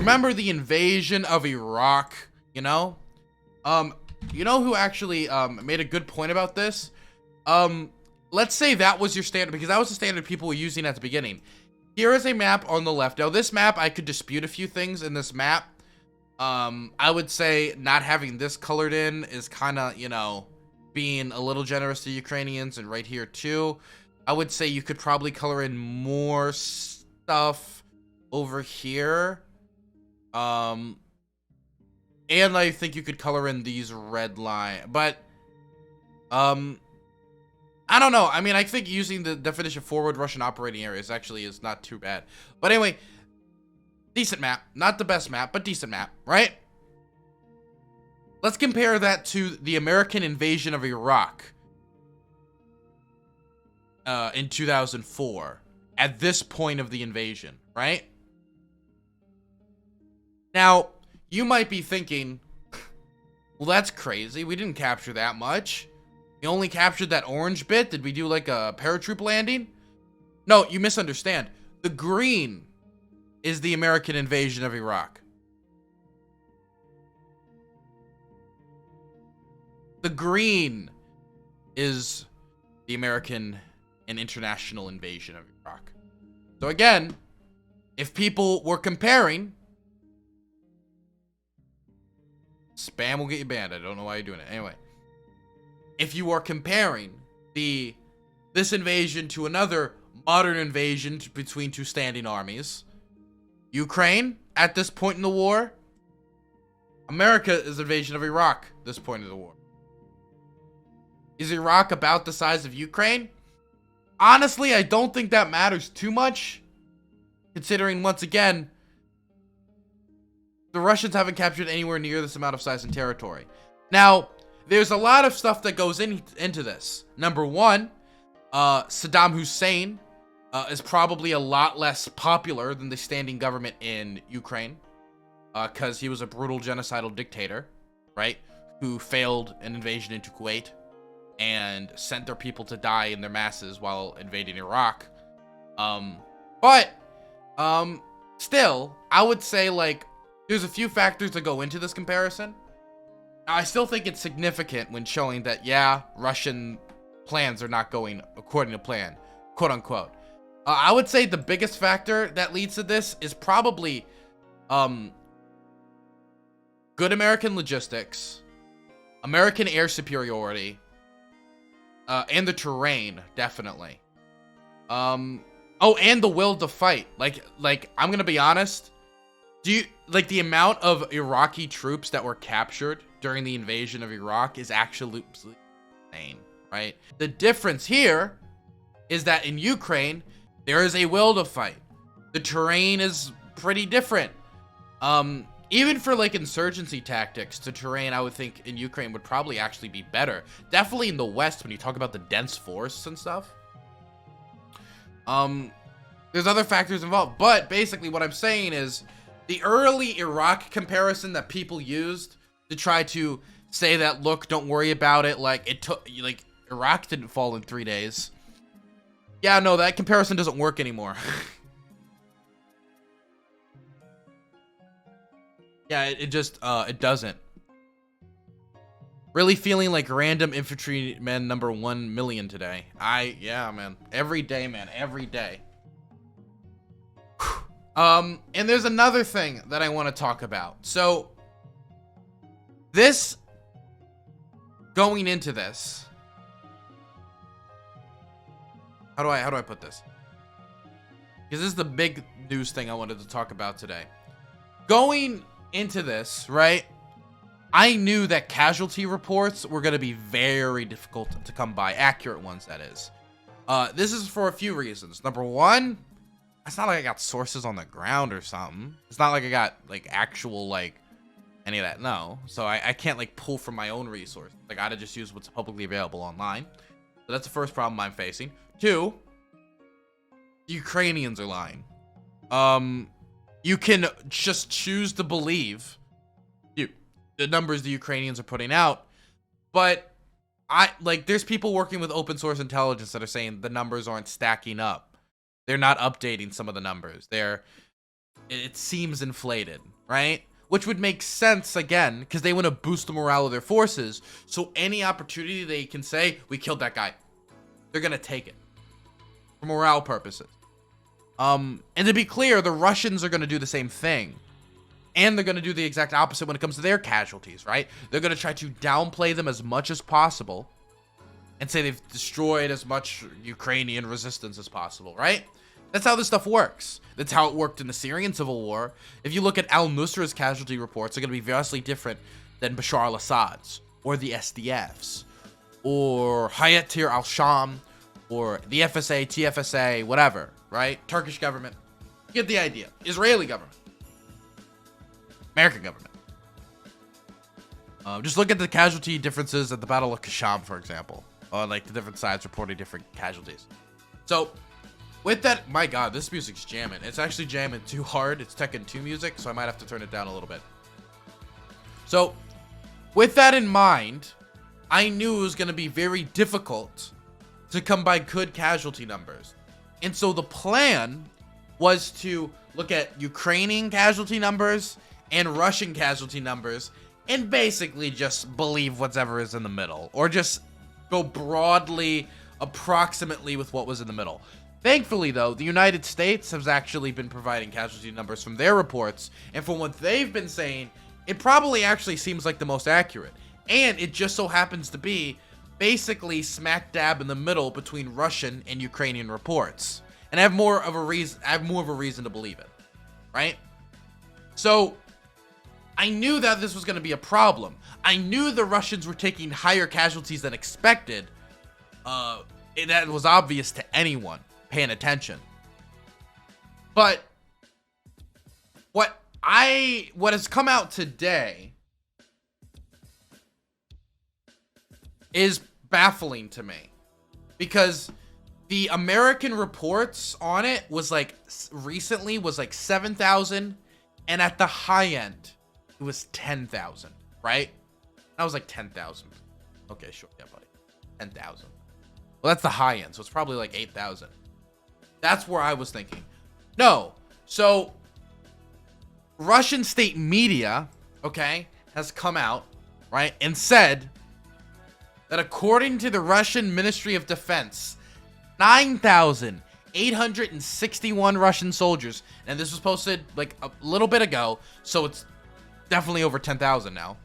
remember the invasion of Iraq, you know? You know who actually made a good point about this? Let's say that was your standard, because that was the standard people were using at the beginning. Here is a map on the left. Now, this map, I could dispute a few things in this map. I would say not having this colored in is kind of, you know, being a little generous to Ukrainians, and right here too. I would say you could probably color in more stuff over here. And I think you could color in these red line, but I don't know. I mean, I think using the definition forward Russian operating areas actually is not too bad. But anyway, decent map. Not the best map, but decent map, right? Let's compare that to the American invasion of Iraq in 2004, at this point of the invasion, right? Now, you might be thinking, well, that's crazy. We didn't capture that much. We only captured that orange bit. Did we do like a paratroop landing? No, you misunderstand. The green is the American invasion of Iraq. The green is the American and international invasion of Iraq. So again, if people were comparing, spam will get you banned. I don't know why you're doing it. Anyway, if you are comparing this invasion to another modern invasion between two standing armies, Ukraine at this point in the war, America is invasion of Iraq at this point of the war. Is Iraq about the size of Ukraine? Honestly, I don't think that matters too much, considering, once again, the Russians haven't captured anywhere near this amount of size and territory. Now, there's a lot of stuff that goes into this. Number one, Saddam Hussein is probably a lot less popular than the standing government in Ukraine, because he was a brutal genocidal dictator, right? Who failed an invasion into Kuwait and sent their people to die in their masses while invading Iraq. Still, I would say, like, there's a few factors that go into this comparison. I still think it's significant when showing that, yeah, Russian plans are not going according to plan, quote unquote. I would say the biggest factor that leads to this is probably good American logistics, American air superiority, and the terrain, definitely. Oh, and the will to fight. Like I'm gonna be honest. Do you like the amount of Iraqi troops that were captured during the invasion of Iraq is actually insane, right? The difference here is that in Ukraine, there is a will to fight. The terrain is pretty different. Even for like insurgency tactics, the terrain I would think in Ukraine would probably actually be better. Definitely in the West when you talk about the dense forests and stuff. There's other factors involved, but basically what I'm saying is the early Iraq comparison that people used to try to say that, look, don't worry about it, like it took, like Iraq didn't fall in 3 days. Yeah, no, that comparison doesn't work anymore. Yeah, it just, it doesn't. Really feeling like random infantryman number 1 million today. Yeah, man. Every day, man. Every day. And there's another thing that I want to talk about. So, going into this, how do I put this? Because this is the big news thing I wanted to talk about today. Going into this, right? I knew that casualty reports were going to be very difficult to come by. Accurate ones, that is. This is for a few reasons. Number one, it's not like I got sources on the ground or something. It's not like I got, like, actual, like, any of that. No. So I can't, like, pull from my own resources. I gotta just use what's publicly available online. So that's the first problem I'm facing. Two, the Ukrainians are lying. You can just choose to believe the numbers the Ukrainians are putting out, but there's people working with open source intelligence that are saying the numbers aren't stacking up. They're not updating some of the numbers. it seems inflated, right? Which would make sense, again, because they want to boost the morale of their forces. So any opportunity they can say, we killed that guy, they're going to take it for morale purposes. And to be clear, the Russians are going to do the same thing. And they're going to do the exact opposite when it comes to their casualties, right? They're going to try to downplay them as much as possible and say they've destroyed as much Ukrainian resistance as possible, right? That's how this stuff works. That's how it worked in the Syrian civil war. If you look at al-Nusra's casualty reports, they're going to be vastly different than Bashar al-Assad's or the SDF's or Hayat Tahrir al-Sham or the FSA, TFSA, whatever, right? Turkish government. You get the idea. Israeli government. American government. Just look at the casualty differences at the Battle of Kasham, for example. Like the different sides reporting different casualties. So, with that, my God, this music's jamming. It's actually jamming too hard. It's Tekken 2 music, so I might have to turn it down a little bit. So, with that in mind, I knew it was going to be very difficult to come by good casualty numbers. And so the plan was to look at Ukrainian casualty numbers and Russian casualty numbers and basically just believe whatever is in the middle, or just go broadly, approximately with what was in the middle. Thankfully, though, the United States has actually been providing casualty numbers from their reports, and from what they've been saying, it probably actually seems like the most accurate. And it just so happens to be basically smack dab in the middle between Russian and Ukrainian reports. And I have more of a reason to believe it, right? So I knew that this was going to be a problem. I knew the Russians were taking higher casualties than expected. That was obvious to anyone paying attention. But what has come out today is baffling to me, because the American reports on it was like recently was like 7,000, and at the high end it was 10,000, right? I was like 10,000. Okay, sure, yeah, buddy, 10,000. Well, that's the high end, so it's probably like 8,000. That's where I was thinking. No, so Russian state media, okay, has come out, right, and said that according to the Russian Ministry of Defense, 9,861 Russian soldiers, and this was posted like a little bit ago, so it's definitely over 10,000 now.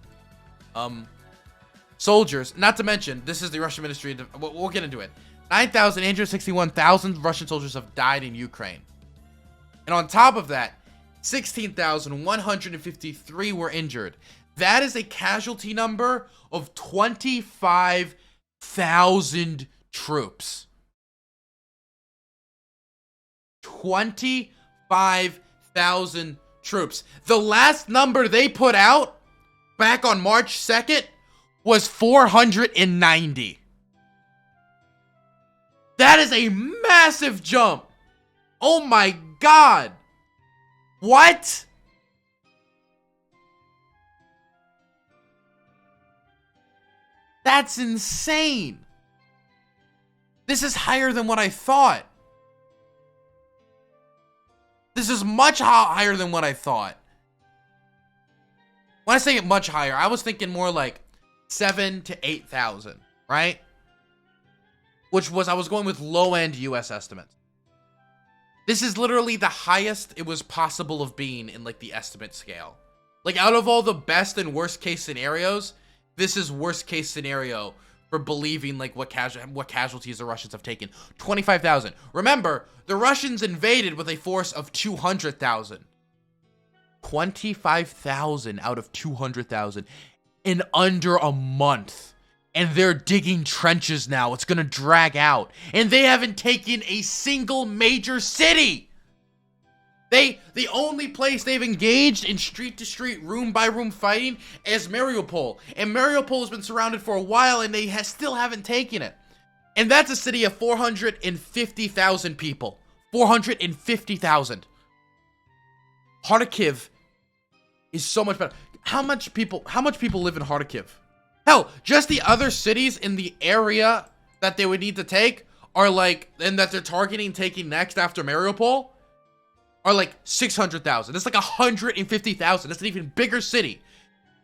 Soldiers, not to mention, this is the Russian Ministry of we'll get into it. 9,861,000 Russian soldiers have died in Ukraine. And on top of that, 16,153 were injured. That is a casualty number of 25,000 troops. 25,000 troops. The last number they put out back on March 2nd was 490. That is a massive jump. Oh my God. What? That's insane. This is higher than what I thought. This is much higher than what I thought. When I say it much higher, I was thinking more like 7,000 to 8,000, right? Which was, I was going with low-end US estimates. This is literally the highest it was possible of being in like the estimate scale. Like out of all the best and worst case scenarios, this is worst case scenario for believing like what casualties the Russians have taken. 25,000. Remember, the Russians invaded with a force of 200,000. 25,000 out of 200,000 in under a month. And they're digging trenches now. It's gonna drag out. And they haven't taken a single major city. The only place they've engaged in street-to-street, room-by-room fighting is Mariupol. And Mariupol has been surrounded for a while, and they still haven't taken it. And that's a city of 450,000 people. 450,000. Kharkiv is so much better. How much people live in Kharkiv? Hell, just the other cities in the area that they would need to take are like, and that they're targeting taking next after Mariupol, are like 600,000. It's like 150,000. It's an even bigger city.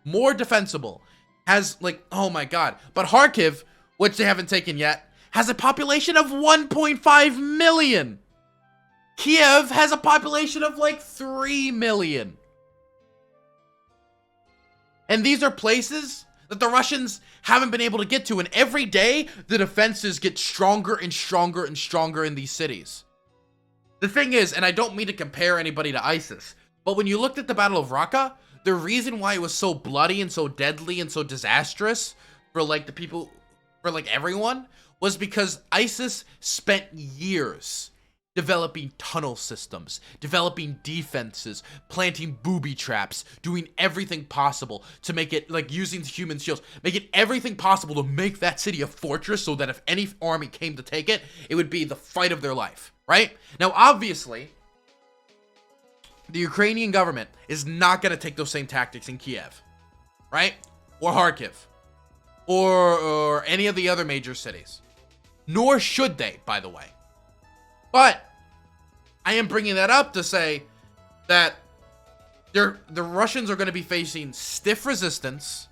More defensible. Has like, oh my god. But Kharkiv, which they haven't taken yet, has a population of 1.5 million. Kiev has a population of like 3 million. And these are places that the Russians haven't been able to get to. And every day, the defenses get stronger and stronger and stronger in these cities. The thing is, and I don't mean to compare anybody to ISIS, but when you looked at the Battle of Raqqa, the reason why it was so bloody and so deadly and so disastrous for like the people, for like everyone, was because ISIS spent years developing tunnel systems, developing defenses, planting booby traps, doing everything possible to make it, like using human shields, make it everything possible to make that city a fortress so that if any army came to take it, it would be the fight of their life, right? Now, obviously, the Ukrainian government is not going to take those same tactics in Kiev, right? Or Kharkiv, or any of the other major cities. Nor should they, by the way. But I am bringing that up to say that the Russians are going to be facing stiff resistance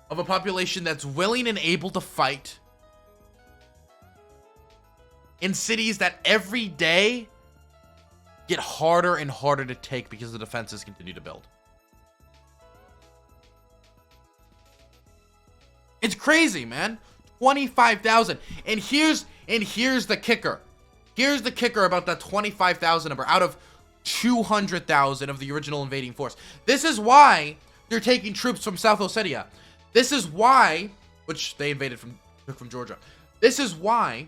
of a population that's willing and able to fight in cities that every day get harder and harder to take because the defenses continue to build. It's crazy, man. 25,000. And here's the kicker. Here's the kicker about that 25,000 number out of 200,000 of the original invading force. This is why they're taking troops from South Ossetia. This is why, which they invaded from Georgia. This is why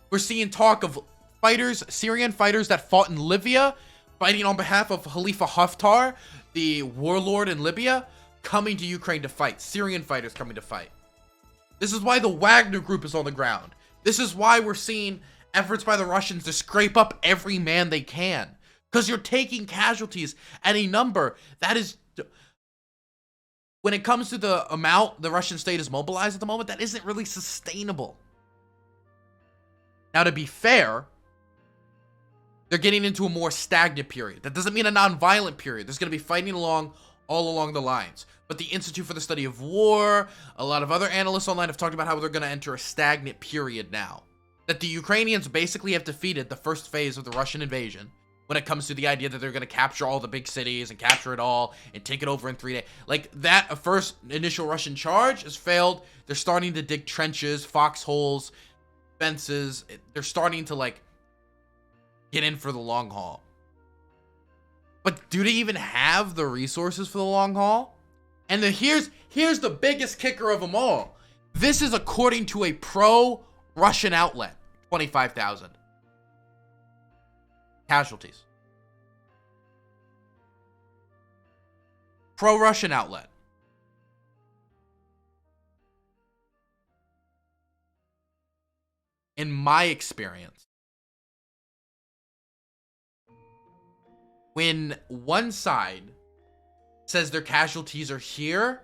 we're seeing talk of fighters, Syrian fighters that fought in Libya, fighting on behalf of Khalifa Haftar, the warlord in Libya, coming to Ukraine to fight. Syrian fighters coming to fight. This is why the Wagner group is on the ground. This is why we're seeing efforts by the Russians to scrape up every man they can. Because you're taking casualties at a number that is... When it comes to the amount the Russian state is mobilized at the moment, that isn't really sustainable. Now, to be fair, they're getting into a more stagnant period. That doesn't mean a non-violent period. There's going to be fighting all along the lines. But the Institute for the Study of War, a lot of other analysts online have talked about how they're going to enter a stagnant period now. That the Ukrainians basically have defeated the first phase of the Russian invasion when it comes to the idea that they're going to capture all the big cities and capture it all and take it over in 3 days. Like, that first initial Russian charge has failed. They're starting to dig trenches, foxholes, fences. They're starting to, like, get in for the long haul. But do they even have the resources for the long haul? And then here's the biggest kicker of them all. This is according to a pro-Russian outlet. 25,000 casualties. Pro-Russian outlet. In my experience, when one side says their casualties are here,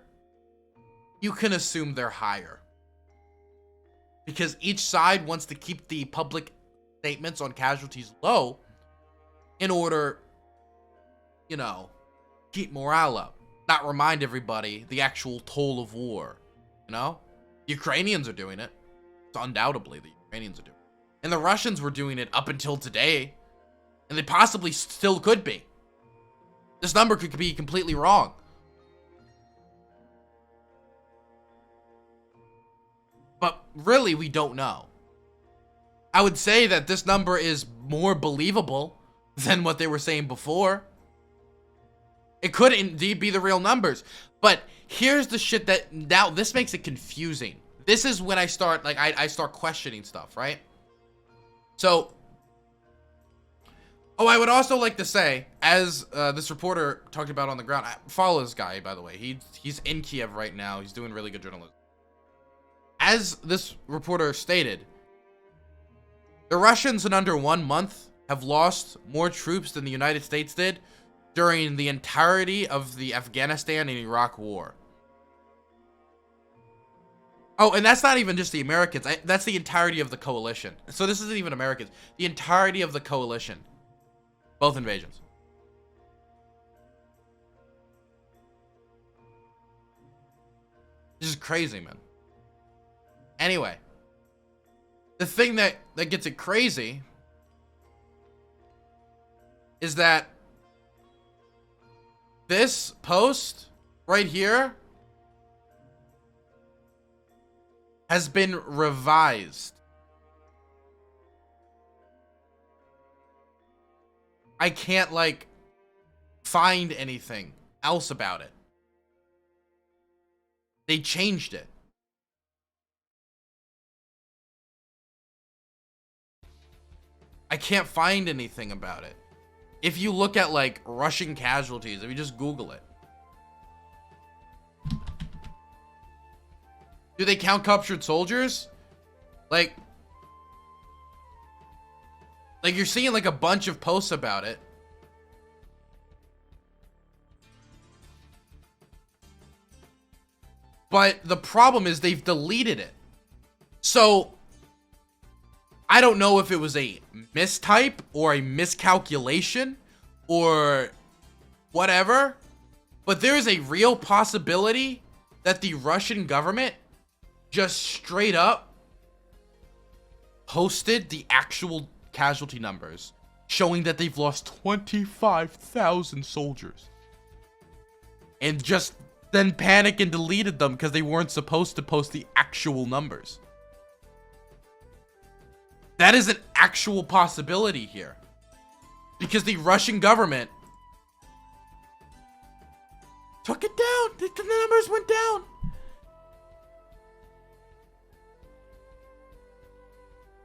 you can assume they're higher. Because each side wants to keep the public statements on casualties low in order, you know, keep morale up. Not remind everybody the actual toll of war, you know? The Ukrainians are doing it. It's undoubtedly the Ukrainians are doing it. And the Russians were doing it up until today. And they possibly still could be. This number could be completely wrong. But really, we don't know. I would say that this number is more believable than what they were saying before. It could indeed be the real numbers. But here's the shit that now this makes it confusing. This is when I start, like, I start questioning stuff, right? So, I would also like to say, as this reporter talked about on the ground, I follow this guy, by the way. He's in Kiev right now. He's doing really good journalism. As this reporter stated, the Russians in under 1 month have lost more troops than the United States did during the entirety of the Afghanistan and Iraq war. Oh, and that's not even just the Americans. That's the entirety of the coalition. So this isn't even Americans. The entirety of the coalition. Both invasions. This is crazy, man. Anyway, the thing that gets it crazy is that this post right here has been revised. I can't, like, find anything else about it. They changed it. I can't find anything about it. If you look at, like, Russian casualties, if you just Google it. Do they count captured soldiers? Like you're seeing, like, a bunch of posts about it. But the problem is they've deleted it. So I don't know if it was a mistype or a miscalculation or whatever, but there is a real possibility that the Russian government just straight up posted the actual casualty numbers, showing that they've lost 25,000 soldiers. And just then panic and deleted them because they weren't supposed to post the actual numbers. That is an actual possibility here. Because the Russian government took it down. The numbers went down.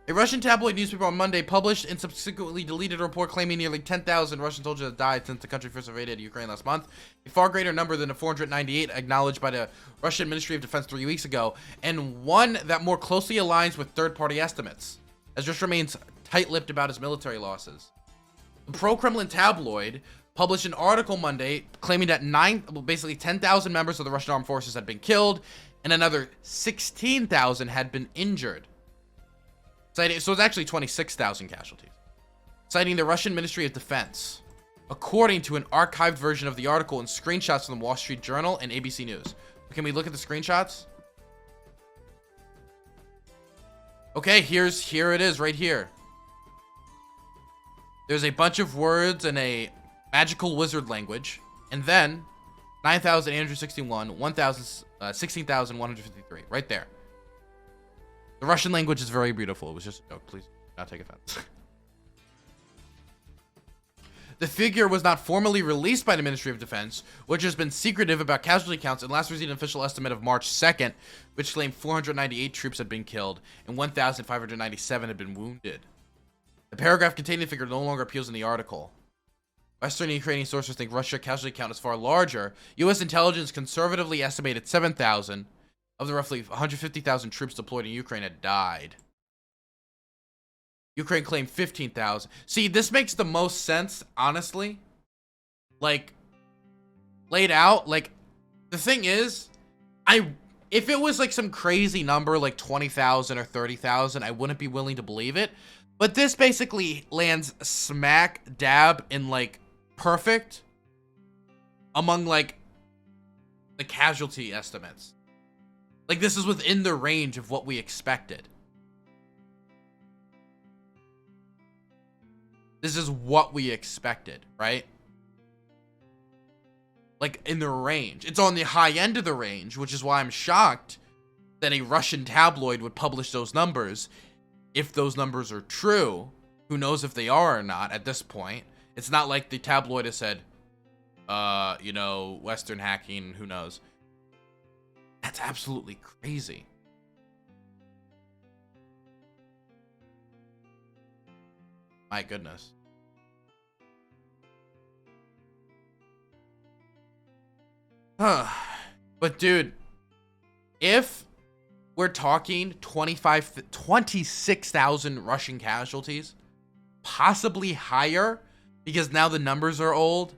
A Russian tabloid newspaper on Monday published and subsequently deleted a report claiming nearly 10,000 Russian soldiers have died since the country first invaded Ukraine last month, a far greater number than the 498 acknowledged by the Russian Ministry of Defense 3 weeks ago, and one that more closely aligns with third-party estimates, as just remains tight-lipped about his military losses. The pro-Kremlin tabloid published an article Monday claiming that basically 10,000 members of the Russian armed forces had been killed, and another 16,000 had been injured. So it's actually 26,000 casualties. Citing the Russian Ministry of Defense, according to an archived version of the article and screenshots from the Wall Street Journal and ABC News. Can we look at the screenshots? Okay, here it is right here. There's a bunch of words in a magical wizard language, and then 9,861, 16,153, right there. The Russian language is very beautiful. It was just a joke. Please do not take offense. The figure was not formally released by the Ministry of Defense, which has been secretive about casualty counts, and last received an official estimate of March 2nd, which claimed 498 troops had been killed and 1,597 had been wounded. The paragraph containing the figure no longer appears in the article. Western Ukrainian sources think Russia's casualty count is far larger. U.S. intelligence conservatively estimated 7,000 of the roughly 150,000 troops deployed in Ukraine had died. Ukraine claimed 15,000. See, this makes the most sense, honestly. Like, laid out. Like, the thing is, if it was like some crazy number, like 20,000 or 30,000, I wouldn't be willing to believe it. But this basically lands smack dab in, like, perfect among, like, the casualty estimates. Like, this is within the range of what we expected. This is what we expected, right? Like, in the range. It's on the high end of the range, which is why I'm shocked that a Russian tabloid would publish those numbers. If those numbers are true, who knows if they are or not at this point. It's not like the tabloid has said, you know, Western hacking, who knows. That's absolutely crazy. My goodness. But dude, if we're talking 26,000 Russian casualties, possibly higher, because now the numbers are old,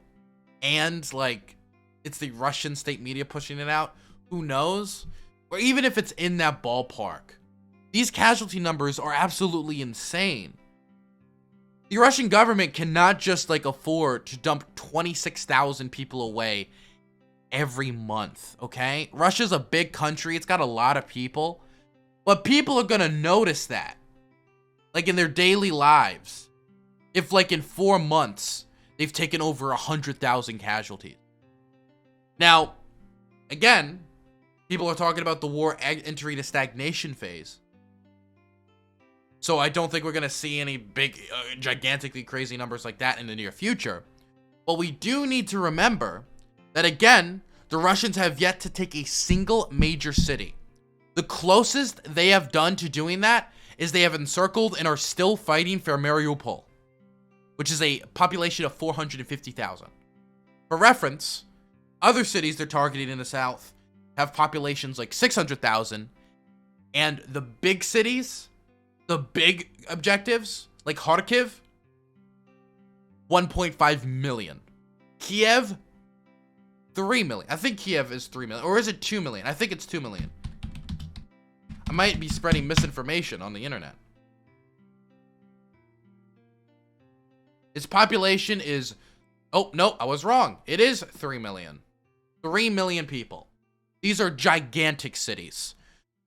and like it's the Russian state media pushing it out. Who knows? Or even if it's in that ballpark, these casualty numbers are absolutely insane. The Russian government cannot just like afford to dump 26,000 people away every month, okay? Russia's a big country. It's got a lot of people. But people are going to notice that. Like in their daily lives. If like in 4 months, they've taken over 100,000 casualties. Now, again, people are talking about the war entering a stagnation phase. So I don't think we're going to see any big, gigantically crazy numbers like that in the near future. But we do need to remember that, again, the Russians have yet to take a single major city. The closest they have done to doing that is they have encircled and are still fighting for Mariupol, which is a population of 450,000. For reference, other cities they're targeting in the south have populations like 600,000, and the big cities, the big objectives, like Kharkiv, 1.5 million. Kiev, 3 million. I think Kiev is 3 million. Or is it 2 million? I think it's 2 million. I might be spreading misinformation on the internet. Its population is... Oh, no, I was wrong. It is 3 million. 3 million people. These are gigantic cities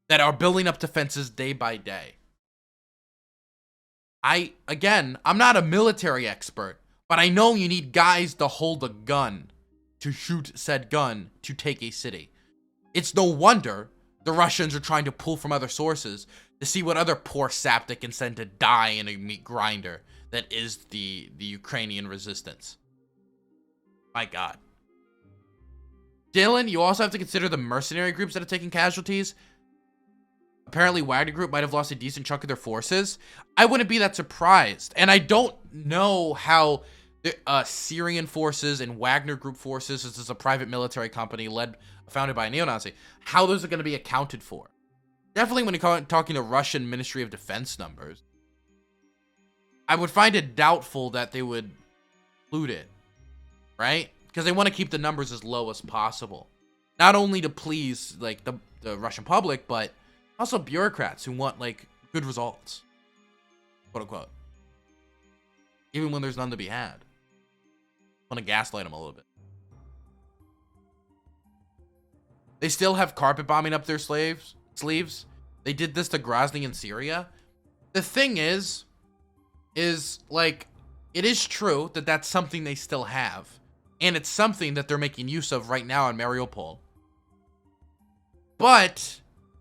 that are building up defenses day by day. I'm not a military expert, but I know you need guys to hold a gun, to shoot said gun, to take a city. It's no wonder the Russians are trying to pull from other sources to see what other poor sap they can send to die in a meat grinder that is the Ukrainian resistance. My God. Dylan, you also have to consider the mercenary groups that have taken casualties. Apparently, Wagner Group might have lost a decent chunk of their forces. I wouldn't be that surprised. And I don't know how the Syrian forces and Wagner Group forces, this is a private military company founded by a neo-Nazi, how those are going to be accounted for. Definitely when you're talking to Russian Ministry of Defense numbers, I would find it doubtful that they would include it, right? Because they want to keep the numbers as low as possible. Not only to please like the Russian public, but also bureaucrats who want like good results, quote unquote. Even when there's none to be had. Want to gaslight them a little bit. They still have carpet bombing up their sleeves. They did this to Grozny in Syria. The thing is like, it is true that that's something they still have. And it's something that they're making use of right now in Mariupol. But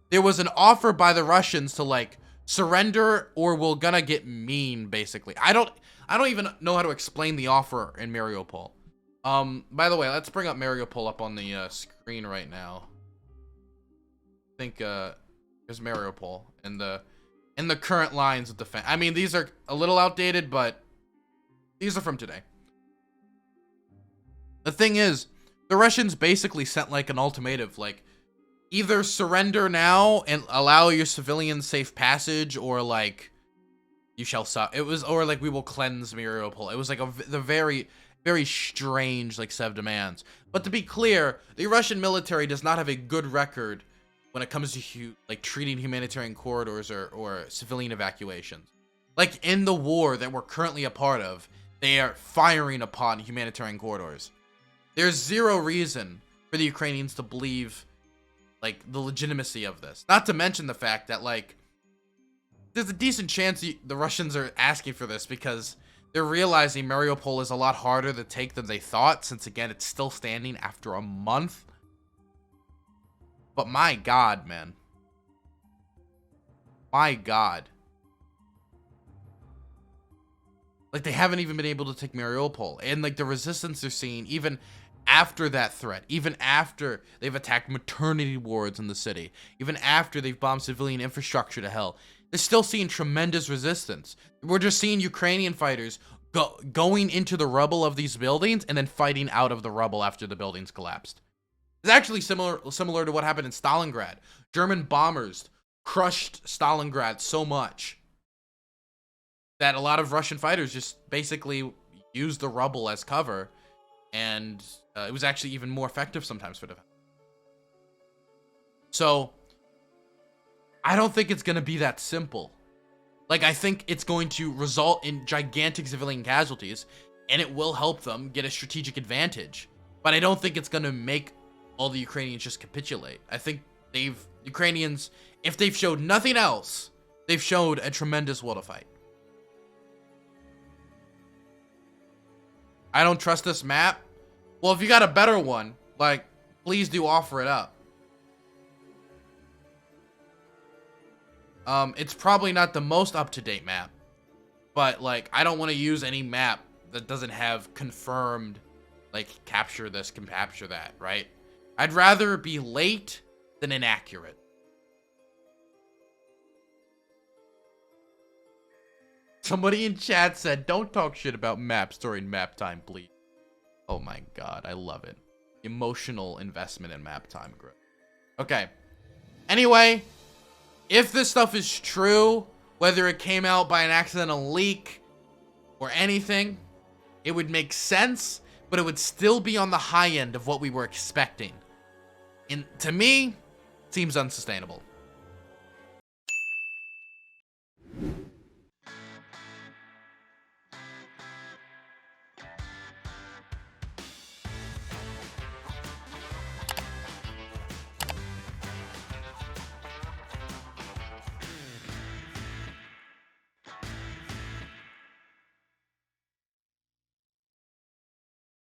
there was an offer by the Russians to like surrender or we're gonna get mean, basically. I don't even know how to explain the offer in Mariupol. By the way, let's bring up Mariupol up on the screen right now. I think there's Mariupol and the current lines of defense. I mean, these are a little outdated, but these are from today. The thing is, the Russians basically sent like an ultimatum, like either surrender now and allow your civilians safe passage, or like you shall suffer. It was, or like we will cleanse Mariupol. It was like the very, very strange like set of demands. But to be clear, the Russian military does not have a good record when it comes to like treating humanitarian corridors or civilian evacuations. Like in the war that we're currently a part of, they are firing upon humanitarian corridors. There's zero reason for the Ukrainians to believe like the legitimacy of this. Not to mention the fact that like there's a decent chance the Russians are asking for this because they're realizing Mariupol is a lot harder to take than they thought, since again it's still standing after a month. But my God, man. My God. Like, they haven't even been able to take Mariupol. And, like, the resistance they're seeing, even after that threat, even after they've attacked maternity wards in the city, even after they've bombed civilian infrastructure to hell, they're still seeing tremendous resistance. We're just seeing Ukrainian fighters going into the rubble of these buildings and then fighting out of the rubble after the buildings collapsed. It's actually similar to what happened in Stalingrad. German bombers crushed Stalingrad so much that a lot of Russian fighters just basically used the rubble as cover, and it was actually even more effective sometimes for defense. So I don't think it's going to be that simple. Like, I think it's going to result in gigantic civilian casualties, and it will help them get a strategic advantage. But I don't think it's going to make all the Ukrainians just capitulate. I think Ukrainians, if they've showed nothing else, they've showed a tremendous will to fight. I don't trust this map. Well, if you got a better one, like, please do offer it up. It's probably not the most up-to-date map, but, like, I don't want to use any map that doesn't have confirmed, like, capture this, can capture that, right? I'd rather be late than inaccurate. Somebody in chat said, don't talk shit about maps during map time, please. Oh my god, I love it. Emotional investment in map time growth. Okay. Anyway, if this stuff is true, whether it came out by an accidental leak or anything, it would make sense, but it would still be on the high end of what we were expecting. And to me, seems unsustainable.